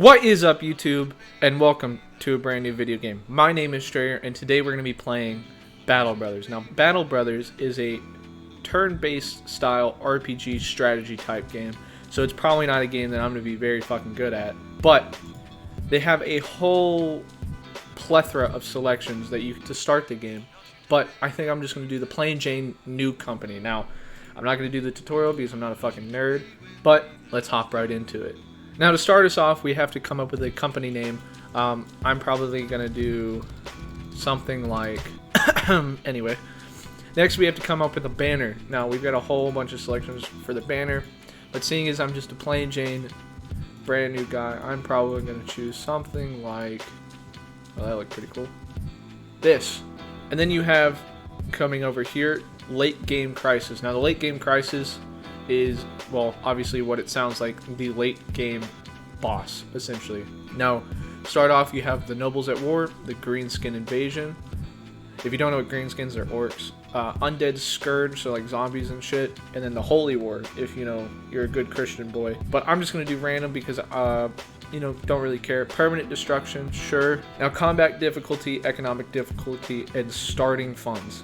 What is up, YouTube, and welcome to a brand new video game. My name is Strayer, and today we're going to be playing Battle Brothers. Now, Battle Brothers is a turn-based style RPG strategy type game, so it's probably not a game that I'm going to be very fucking good at, but they have a whole plethora of selections that you to start the game, but I think I'm just going to do the plain Jane new company. Now, I'm not going to do the tutorial because I'm not a fucking nerd, but let's hop right into it. Now, to start us off, we have to come up with a company name. I'm probably going to do something like... Anyway. Next, we have to come up with a banner. Now, we've got a whole bunch of selections for the banner. But seeing as I'm just a plain Jane, brand new guy, I'm probably going to choose something like... Well, that looked pretty cool. This. And then you have, coming over here, Late Game Crisis. Now, the Late Game Crisis is, well, obviously what it sounds like, the late game boss, essentially. Now, start off, you have the Nobles at War, the Greenskin Invasion. If you don't know what greenskins are, orcs. Undead Scourge, so like zombies and shit. And then the Holy War, if you know, you're a good Christian boy. But I'm just going to do random because, you know, don't really care. Permanent Destruction, sure. Now, combat difficulty, economic difficulty, and starting funds.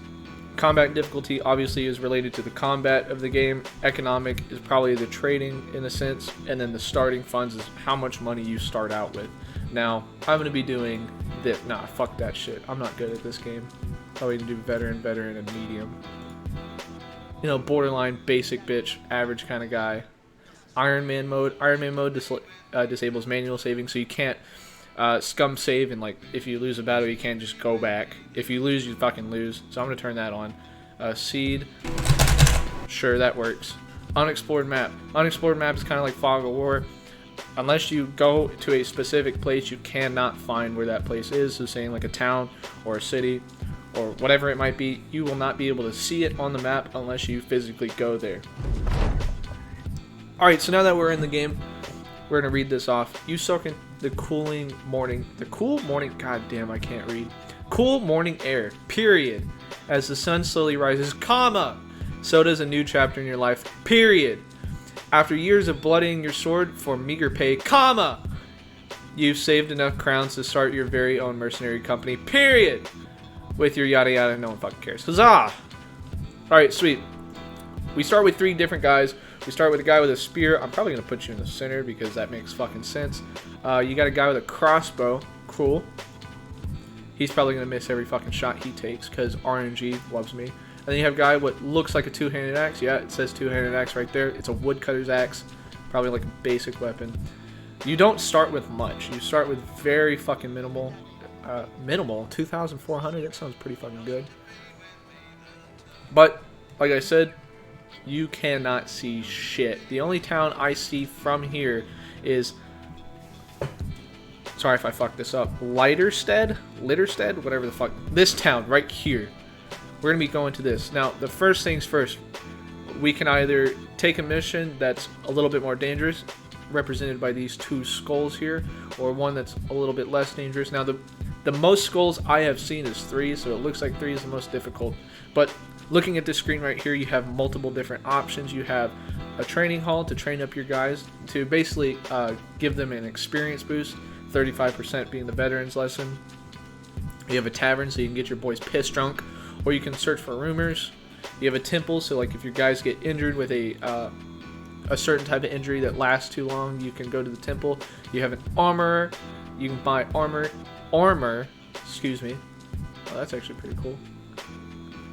Combat difficulty obviously is related to the combat of the game. Economic is probably the trading in a sense. And then the starting funds is how much money you start out with. Now, I'm going to be doing this. Nah, fuck that shit. I'm not good at this game. Probably going to do veteran, and medium. You know, borderline, basic bitch, average kind of guy. Iron Man mode. Iron Man mode disables manual saving, so you can't scum save, and like if you lose a battle you can't just go back. If you lose, you fucking lose, so I'm gonna turn that on. Seed, sure, that works. Unexplored map. Unexplored map is kind of like Fog of War. Unless you go to a specific place, you cannot find where that place is. So saying like a town or a city or whatever it might be, you will not be able to see it on the map unless you physically go there. Alright, so now that we're in the game, we're going to read this off. You soak in the cool morning, god damn, I can't read. Cool morning air, period. As the sun slowly rises, comma, so does a new chapter in your life, period. After years of bloodying your sword for meager pay, comma, you've saved enough crowns to start your very own mercenary company, period. With your yada yada, no one fucking cares. Huzzah! Alright, sweet. We start with 3 different guys. We start with a guy with a spear. I'm probably going to put you in the center because that makes fucking sense. You got a guy with a crossbow. Cool. He's probably going to miss every fucking shot he takes because RNG loves me. And then you have a guy with what looks like a two-handed axe. Yeah, it says two-handed axe right there. It's a woodcutter's axe. Probably like a basic weapon. You don't start with much. You start with very fucking minimal. Minimal? 2,400? That sounds pretty fucking good. But, like I said, you cannot see shit. The only town I see from here is, sorry if I fucked this up, Litterstead, whatever the fuck, this town right here. We're gonna be going to this. Now, the first things first, we can either take a mission that's a little bit more dangerous, represented by these 2 skulls here, or one that's a little bit less dangerous. Now, the most skulls I have seen is 3, so it looks like 3 is the most difficult, but looking at this screen right here, you have multiple different options. You have a training hall to train up your guys, to basically give them an experience boost, 35% being the veterans lesson. You have a tavern so you can get your boys pissed drunk, or you can search for rumors. You have a temple, so like if your guys get injured with a certain type of injury that lasts too long, you can go to the temple. You have an armorer. You can buy armor, excuse me. Oh, that's actually pretty cool.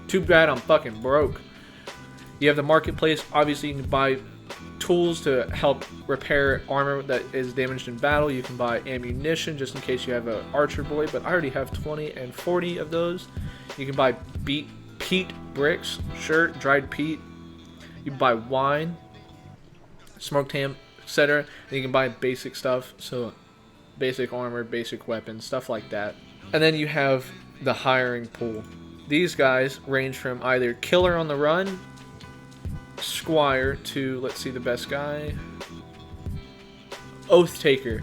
Too bad I'm fucking broke. You have the marketplace. Obviously, you can buy tools to help repair armor that is damaged in battle. You can buy ammunition just in case you have an archer boy, but I already have 20 and 40 of those. You can buy peat bricks, sure, dried peat. You can buy wine, smoked ham, etc. And you can buy basic stuff, so basic armor, basic weapons, stuff like that. And then you have the hiring pool. These guys range from either killer on the run, squire, to, let's see, the best guy, oath taker.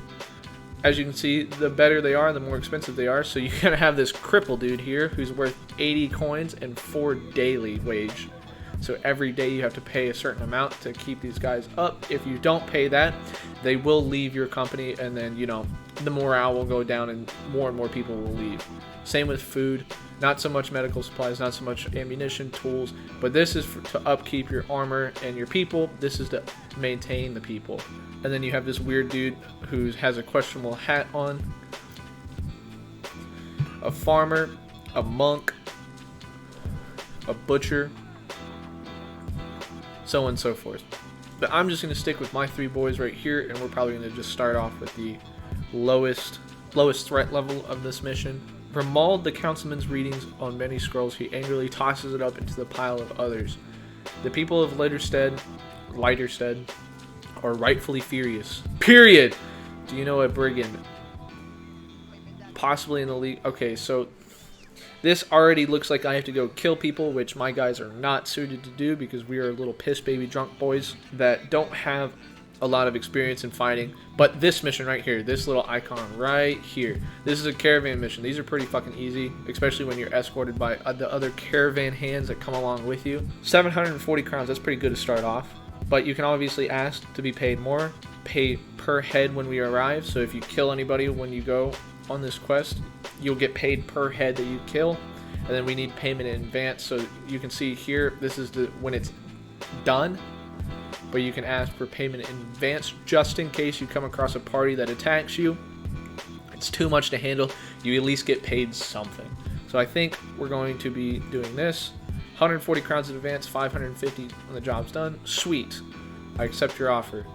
As you can see, the better they are, the more expensive they are. So you're going to have this cripple dude here who's worth 80 coins and 4 daily wage. So every day you have to pay a certain amount to keep these guys up. If you don't pay that, they will leave your company, and then, you know, the morale will go down and more people will leave. Same with food. Not so much medical supplies, not so much ammunition, tools, but this is to upkeep your armor and your people. This is to maintain the people. And then you have this weird dude who has a questionable hat on. A farmer, a monk, a butcher, so on and so forth. But I'm just going to stick with my 3 boys right here, and we're probably going to just start off with the lowest threat level of this mission. Ramald, the councilman's readings on many scrolls, he angrily tosses it up into the pile of others. The people of Leiterstead are rightfully furious. Period! Do you know a brigand? Possibly in the league. Okay, so this already looks like I have to go kill people, which my guys are not suited to do because we are little piss baby drunk boys that don't have a lot of experience in fighting. But this mission right here, this little icon right here, this is a caravan mission. These are pretty fucking easy, especially when you're escorted by the other caravan hands that come along with you. 740 crowns, that's pretty good to start off. But you can obviously ask to be paid more, pay per head when we arrive. So if you kill anybody when you go on this quest, you'll get paid per head that you kill. And then we need payment in advance. So you can see here, this is when it's done. But you can ask for payment in advance just in case you come across a party that attacks you. It's too much to handle. You at least get paid something. So I think we're going to be doing this. 140 crowns in advance, 550 when the job's done. Sweet. I accept your offer.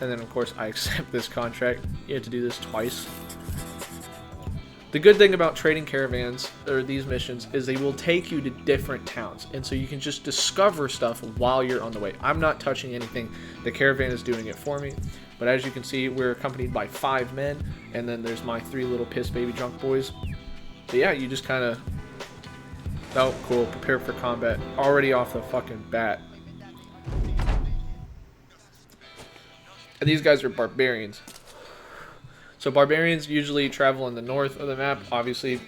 And then, of course, I accept this contract. You have to do this twice. The good thing about trading caravans, or these missions, is they will take you to different towns. And so you can just discover stuff while you're on the way. I'm not touching anything. The caravan is doing it for me. But as you can see, we're accompanied by 5 men. And then there's my 3 little piss baby drunk boys. But yeah, you just kind of... Oh, cool. Prepare for combat. Already off the fucking bat. And these guys are barbarians. So barbarians usually travel in the north of the map. Obviously,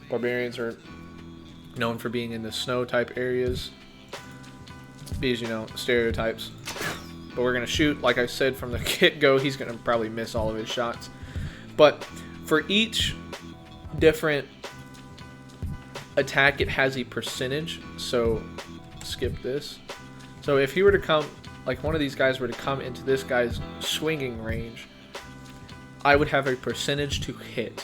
barbarians are known for being in the snow type areas. These, you know, stereotypes. But we're going to shoot. Like I said from the get-go, he's going to probably miss all of his shots. But for each different attack, it has a percentage. So skip this. So if he were to come, like one of these guys were to come into this guy's swinging range, I would have a percentage to hit.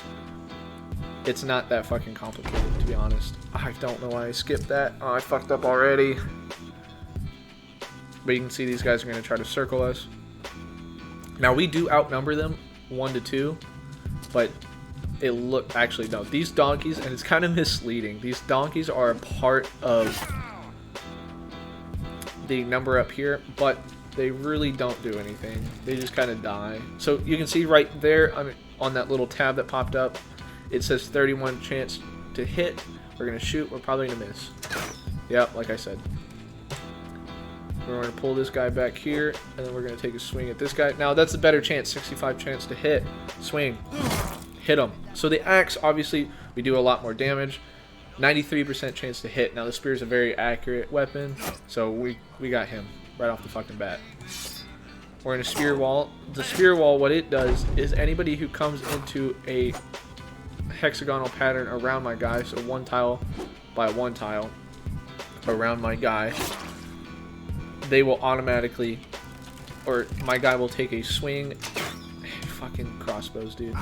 It's not that fucking complicated, to be honest. I don't know why I skipped that. Oh, I fucked up already. But you can see these guys are going to try to circle us. Now, we do outnumber them 1 to 2. But actually, no. These donkeys, and it's kind of misleading. These donkeys are a part of the number up here. But they really don't do anything. They just kind of die. So you can see right there, I mean, on that little tab that popped up, it says 31 chance to hit. We're going to shoot. We're probably going to miss. Yep, like I said. We're going to pull this guy back here, and then we're going to take a swing at this guy. Now, that's a better chance. 65 chance to hit. Swing. Hit him. So the axe, obviously, we do a lot more damage. 93% chance to hit. Now, the spear is a very accurate weapon, so we got him right off the fucking bat. We're in a spear wall. The spear wall, what it does is anybody who comes into a hexagonal pattern around my guy, so 1 tile by 1 tile around my guy, they will automatically, or my guy will take a swing. Fucking crossbows, dude.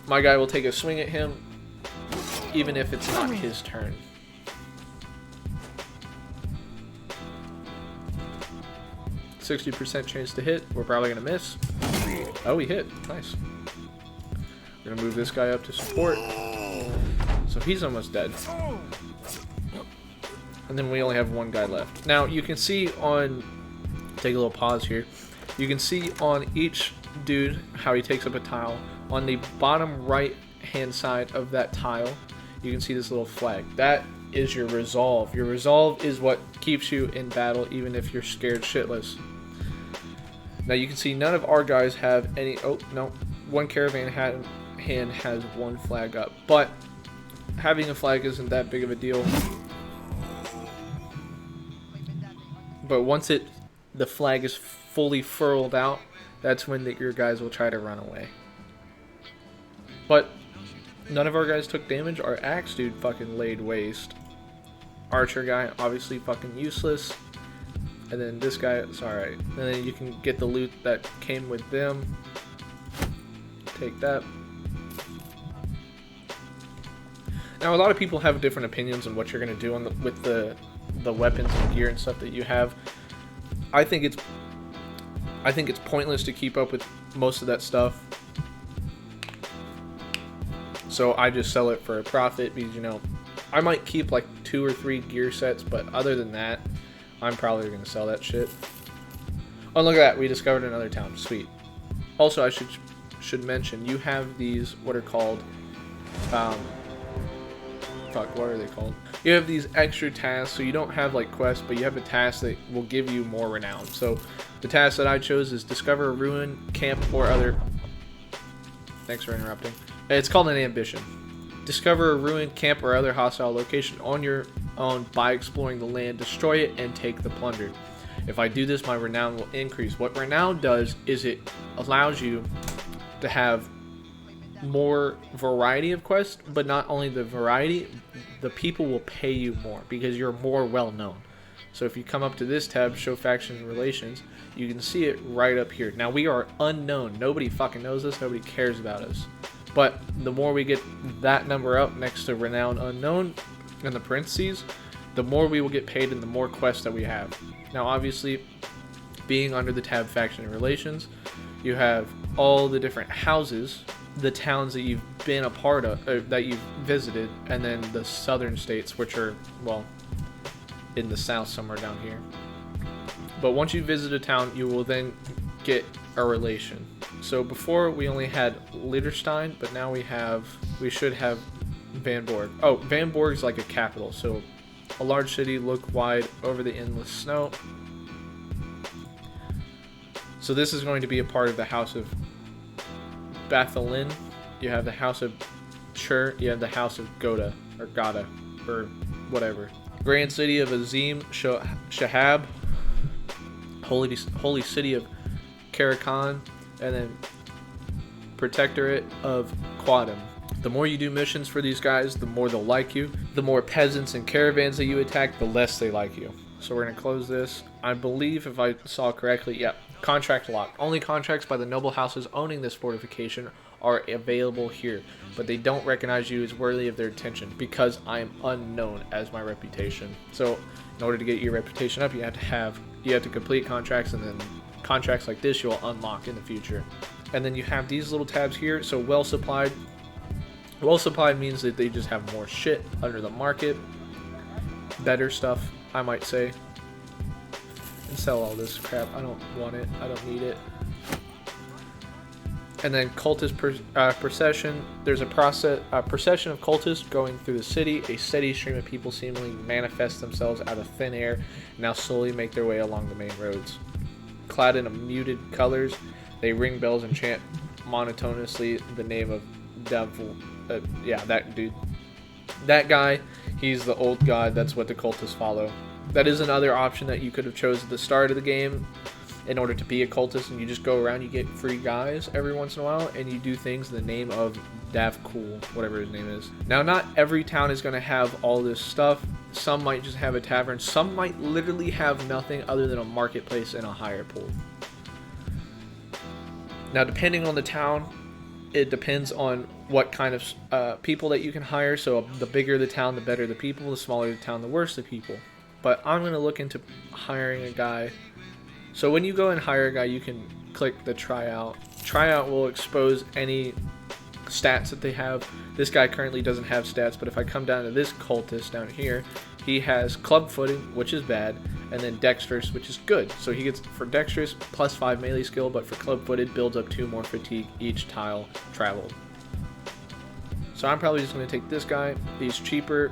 My guy will take a swing at him, even if it's not his turn. %60 chance to hit. We're probably going to miss. Oh, we hit. Nice. We're going to move this guy up to support. So he's almost dead. And then we only have 1 guy left. Now, you can see on... Take a little pause here. You can see on each dude how he takes up a tile. On the bottom right-hand side of that tile, you can see this little flag. That is your resolve. Your resolve is what keeps you in battle, even if you're scared shitless. Now you can see none of our guys have any... Oh, no. 1 caravan hand has 1 flag up. But having a flag isn't that big of a deal. But once the flag is fully furled out, that's when your guys will try to run away. But none of our guys took damage. Our axe dude fucking laid waste. Archer guy, obviously fucking useless. And then this guy, it's alright. And then you can get the loot that came with them. Take that. Now, a lot of people have different opinions on what you're going to do with the weapons and gear and stuff that you have. I think it's pointless to keep up with most of that stuff. So I just sell it for a profit because, you know, I might keep like 2 or 3 gear sets, but other than that, I'm probably going to sell that shit. Oh, look at that. We discovered another town. Sweet. Also, I should mention, you have these, what are called, what are they called? You have these extra tasks, so you don't have like quests, but you have a task that will give you more renown. So the task that I chose is discover a ruin, camp, or other... Thanks for interrupting. It's called an ambition. Discover a ruin, camp, or other hostile location on your own by exploring the land, destroy it, and take the plunder. If I do this, my renown will increase. What renown does is it allows you to have more variety of quests, but not only the variety, the people will pay you more because you're more well known. So if you come up to this tab, show factions and relations, you can see it right up here. Now we are unknown. Nobody fucking knows us. Nobody cares about us. But the more we get that number up next to renown unknown in the parentheses, the more we will get paid and the more quests that we have. Now obviously, being under the tab faction and relations, you have all the different houses, the towns that you've been a part of, that you've visited, and then the southern states, which are, well, in the south somewhere down here. But once you visit a town, you will then get a relation. So before we only had Liederstein, but now we should have Van Borg. Oh, Van Borg is like a capital, so a large city, look wide over the endless snow. So this is going to be a part of the House of Bathalin. You have the House of Chur, you have the House of Goda, or Gada, or whatever. Grand City of Azim Shahab, Holy City of Karakan, and then Protectorate of Quadam. The more you do missions for these guys, the more they'll like you. The more peasants and caravans that you attack, the less they like you. So we're going to close this. I believe, if I saw correctly, yeah, contract locked. Only contracts by the noble houses owning this fortification are available here, but they don't recognize you as worthy of their attention because I am unknown as my reputation. So in order to get your reputation up, you have to complete contracts, and then contracts like this you'll unlock in the future. And then you have these little tabs here. So well supplied. Well supplied means that they just have more shit under the market, better stuff, I might say. And sell all this crap. I don't want it. I don't need it. And then cultist procession. There's a procession of cultists going through the city. A steady stream of people seemingly manifest themselves out of thin air and now slowly make their way along the main roads. Clad in muted colors, they ring bells and chant monotonously the name of Devil. Yeah, that dude. That guy, he's the old god. That's what the cultists follow. That is another option that you could have chose at the start of the game in order to be a cultist, and you just go around, you get free guys every once in a while, and you do things in the name of Davcool, whatever his name is. Now, not every town is going to have all this stuff. Some might just have a tavern. Some might literally have nothing other than a marketplace and a hire pool. Now, depending on the town, it depends on what kind of people that you can hire. So the bigger the town, the better the people. The smaller the town, the worse the people. But I'm going to look into hiring a guy. So when you go and hire a guy, you can click the tryout. Tryout will expose any stats that they have. This guy currently doesn't have stats, but if I come down to this cultist down here, he has club footing, which is bad, and then dexterous, which is good. So he gets, for dexterous, plus 5 melee skill, but for club footed, builds up 2 more fatigue each tile traveled. So I'm probably just going to take this guy. He's cheaper.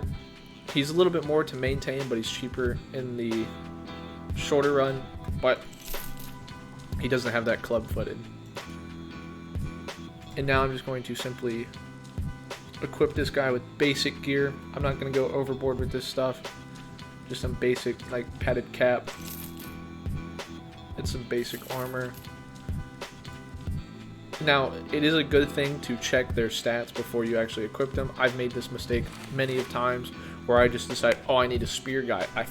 He's a little bit more to maintain, but he's cheaper in the shorter run, but he doesn't have that club footed. And now I'm just going to simply equip this guy with basic gear. I'm not going to go overboard with this stuff. Just some basic, like, padded cap. and some basic armor. Now, it is a good thing to check their stats before you actually equip them. I've made this mistake many of times where I just decide, oh, I need a spear guy. I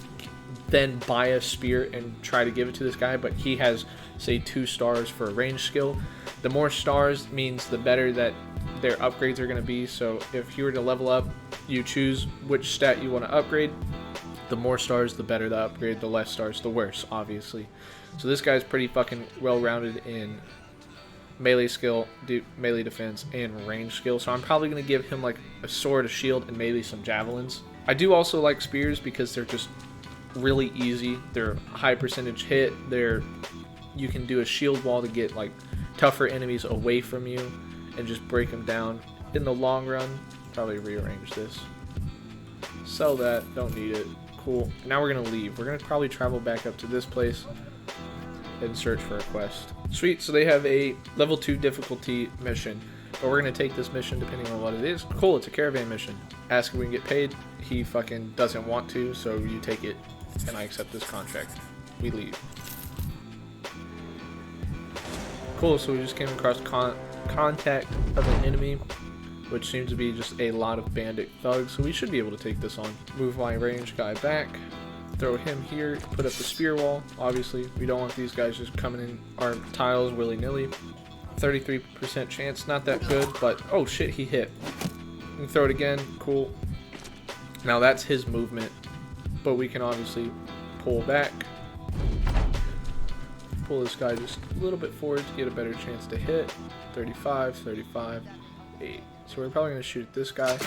then buy a spear and try to give it to this guy, but he has, say, 2 stars for a range skill. The more stars means the better that their upgrades are going to be. So if you were to level up, you choose which stat you want to upgrade. The more stars, the better the upgrade. The less stars, the worse, obviously. So this guy's pretty fucking well-rounded in melee skill, melee defense, and range skill. So I'm probably going to give him like a sword, a shield, and maybe some javelins. I do also like spears because they're just really easy. They're high percentage hit. You can do a shield wall to get like tougher enemies away from you and just break them down. In the long run, probably rearrange this. Sell that, don't need it. Cool. Now we're going to leave. We're going to probably travel back up to this place and search for a quest. Sweet, so they have a level 2 difficulty mission, but we're going to take this mission depending on what it is. Cool, it's a caravan mission. Ask if we can get paid. He fucking doesn't want to, so you take it, and I accept this contract. We leave. Cool, so we just came across contact of an enemy, which seems to be just a lot of bandit thugs, so we should be able to take this on. Move my range guy back. Throw him here, put up the spear wall. Obviously, we don't want these guys just coming in our tiles willy-nilly. 33% chance, not that good, but oh shit, he hit. We can throw it again, cool. Now that's his movement, but we can obviously pull back. Pull this guy just a little bit forward to get a better chance to hit. 35, 35, 8. So we're probably going to shoot this guy.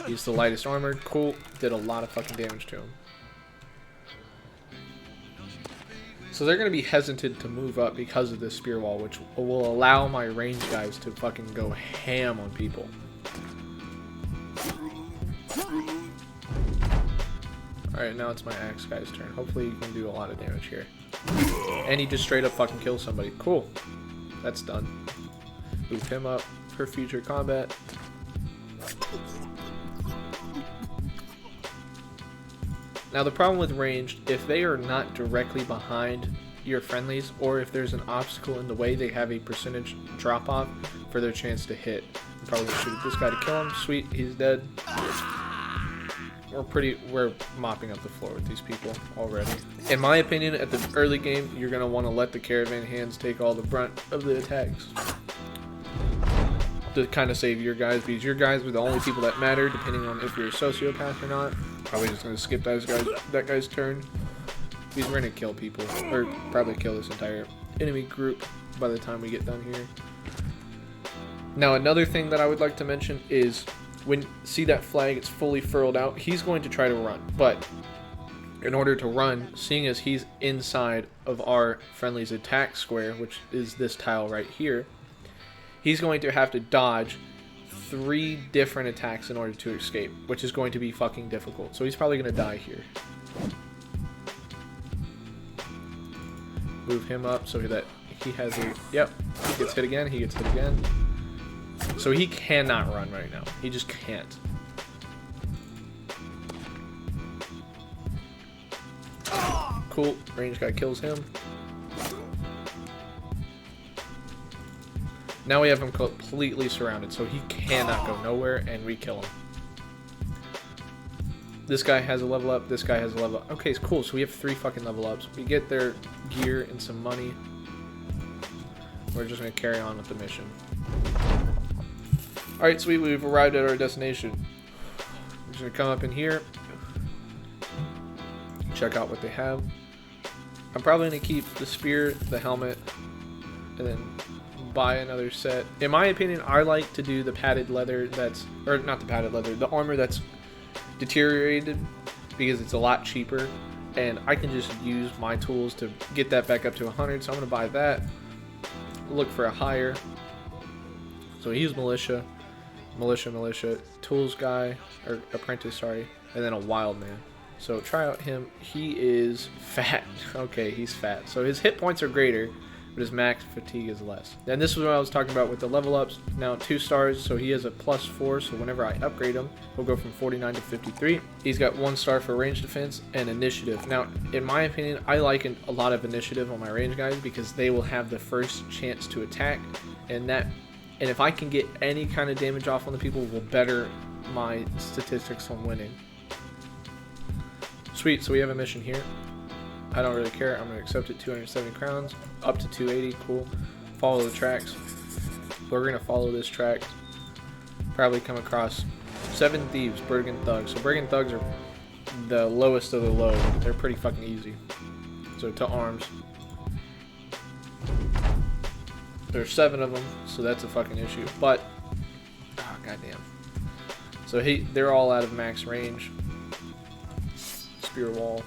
He's the lightest armored, cool. Did a lot of fucking damage to him. So they're going to be hesitant to move up because of this spear wall, which will allow my range guys to fucking go ham on people. Alright, now it's my axe guy's turn. Hopefully you can do a lot of damage here. And he just straight up fucking kills somebody. Cool. That's done. Move him up for future combat. Now the problem with ranged, if they are not directly behind your friendlies, or if there's an obstacle in the way, they have a percentage drop off for their chance to hit. I'm probably gonna shoot this guy to kill him. Sweet, he's dead. We're mopping up the floor with these people already. In my opinion, at the early game, you're gonna want to let the caravan hands take all the brunt of the attacks to kind of save your guys, because your guys are the only people that matter, depending on if you're a sociopath or not. Probably just gonna skip that guy's turn, because we're gonna kill people, or probably kill this entire enemy group by the time we get done here. Now another thing that I would like to mention is, when see that flag, it's fully furled out, he's going to try to run, but in order to run, seeing as he's inside of our friendly's attack square, which is this tile right here, he's going to have to dodge 3 different attacks in order to escape, which is going to be fucking difficult. So he's probably going to die here. Move him up so that he has a... Yep, he gets hit again, he gets hit again. So he cannot run right now. He just can't. Cool, range guy kills him. Now we have him completely surrounded, so he cannot go nowhere, and we kill him. This guy has a level up, this guy has a level up. Okay, it's cool, so we have 3 fucking level ups. We get their gear and some money. We're just going to carry on with the mission. Alright, sweet, we've arrived at our destination. We're just going to come up in here. Check out what they have. I'm probably going to keep the spear, the helmet, and then buy another set. In my opinion, I like to do the padded leather that's, or not the padded leather, the armor that's deteriorated, because it's a lot cheaper, and I can just use my tools to get that back up to 100, so I'm going to buy that. Look for a hire. So he's militia, tools guy, or apprentice, sorry, and then a wild man. So try out him. He is fat. Okay, he's fat. So his hit points are greater, but his max fatigue is less. And this is what I was talking about with the level ups. Now 2 stars, so he has a +4, so whenever I upgrade him, he'll go from 49 to 53. He's got 1 star for range defense and initiative. Now, in my opinion, I like a lot of initiative on my range guys because they will have the first chance to attack, and if I can get any kind of damage off on the people, will better my statistics on winning. Sweet, so we have a mission here. I don't really care. I'm going to accept it. 270 crowns. Up to 280. Cool. Follow the tracks. We're going to follow this track. Probably come across 7 thieves, brigand thugs. So brigand thugs are the lowest of the low. They're pretty fucking easy. So to arms. There's 7 of them, so that's a fucking issue. But, oh, goddamn. So they're all out of max range. Spear wall.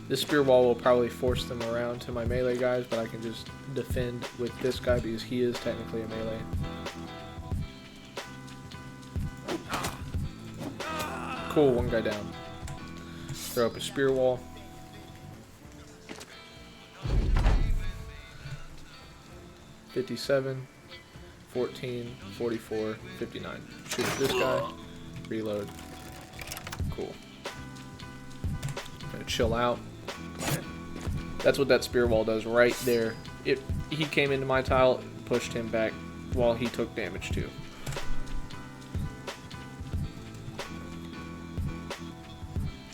This spear wall will probably force them around to my melee guys, but I can just defend with this guy because he is technically a melee. Cool, 1 guy down. Throw up a spear wall. $57, $14, $44, $59. Shoot this guy. Reload. Cool. Gonna chill out. That's what that spear wall does right there. He came into my tile, pushed him back while he took damage too.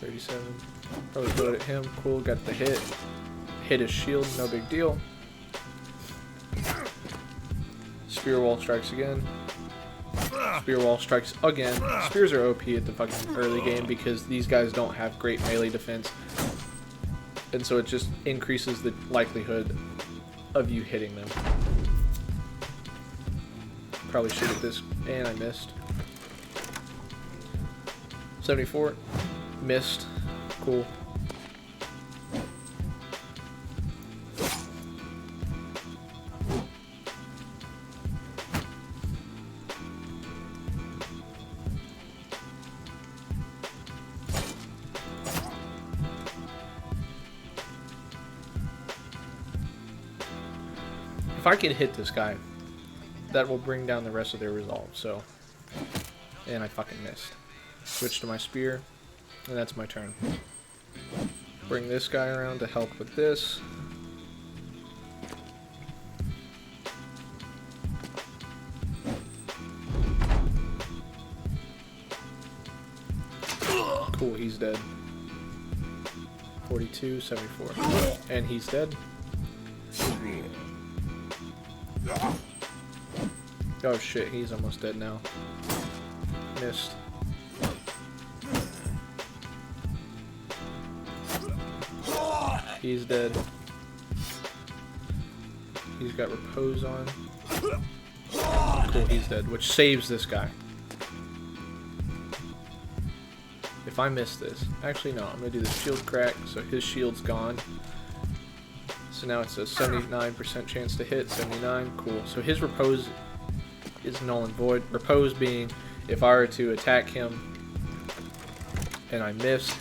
$37. Probably throw it at him. Cool, got the hit. Hit his shield, no big deal. Spear wall strikes again. Spear wall strikes again. Spears are OP at the fucking early game because these guys don't have great melee defense. And so it just increases the likelihood of you hitting them. Probably shoot at this, and I missed. 74. Missed. Cool. If I can hit this guy, that will bring down the rest of their resolve, so... And I fucking missed. Switch to my spear, and that's my turn. Bring this guy around to help with this. Cool, he's dead. 42, 74. And he's dead. Oh shit, he's almost dead now. Missed. He's dead. He's got repose on. Cool, he's dead, which saves this guy. If I miss this... Actually, no, I'm going to do the shield crack, so his shield's gone. So now it's a 79% chance to hit, 79, cool. So his repose is null and void. Repose being, if I were to attack him and I missed,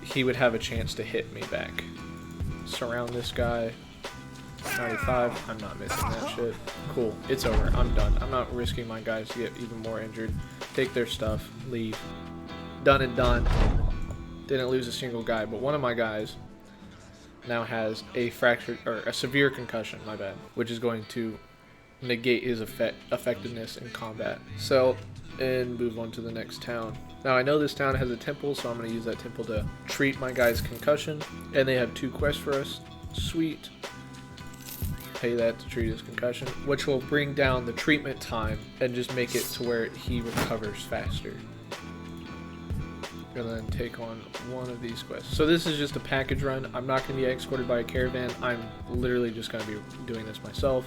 he would have a chance to hit me back. Surround this guy. 95, I'm not missing that shit. Cool, it's over, I'm done. I'm not risking my guys to get even more injured. Take their stuff, leave. Done and done. Didn't lose a single guy, but one of my guys now has a fractured, or a severe concussion, my bad, which is going to negate his effectiveness in combat. Sell and move on to the next town. Now I know this town has a temple, so I'm going to use that temple to treat my guy's concussion, and they have 2 quests for us. Sweet. Pay that to treat his concussion, which will bring down the treatment time and just make it to where he recovers faster. And then take on one of these quests. So this is just a package run. I'm not going to be escorted by a caravan. I'm literally just going to be doing this myself.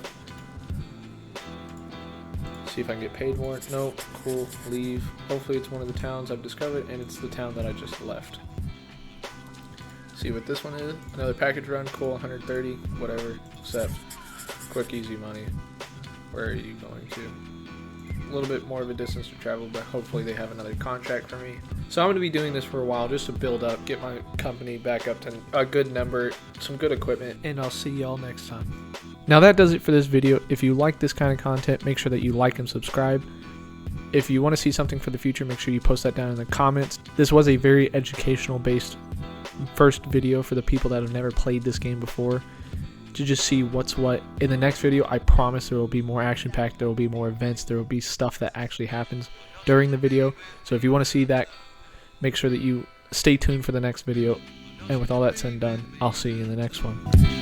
See if I can get paid more. Nope. Cool. Leave. Hopefully it's one of the towns I've discovered, and it's the town that I just left. See what this one is. Another package run. Cool. 130. Whatever. Except quick, easy money. Where are you going to? little bit more of a distance to travel, but hopefully they have another contract for me. So I'm going to be doing this for a while just to build up, get my company back up to a good number, some good equipment, and I'll see y'all next time. Now that does it for this video. If you like this kind of content, make sure that you like and subscribe. If you want to see something for the future, make sure you post that down in the comments. This was a very educational based first video for the people that have never played this game before, to just see what's what. In the next video, I promise there will be more action packed, there will be more events, there will be stuff that actually happens during the video. So if you want to see that, make sure that you stay tuned for the next video. And with all that said and done, I'll see you in the next one.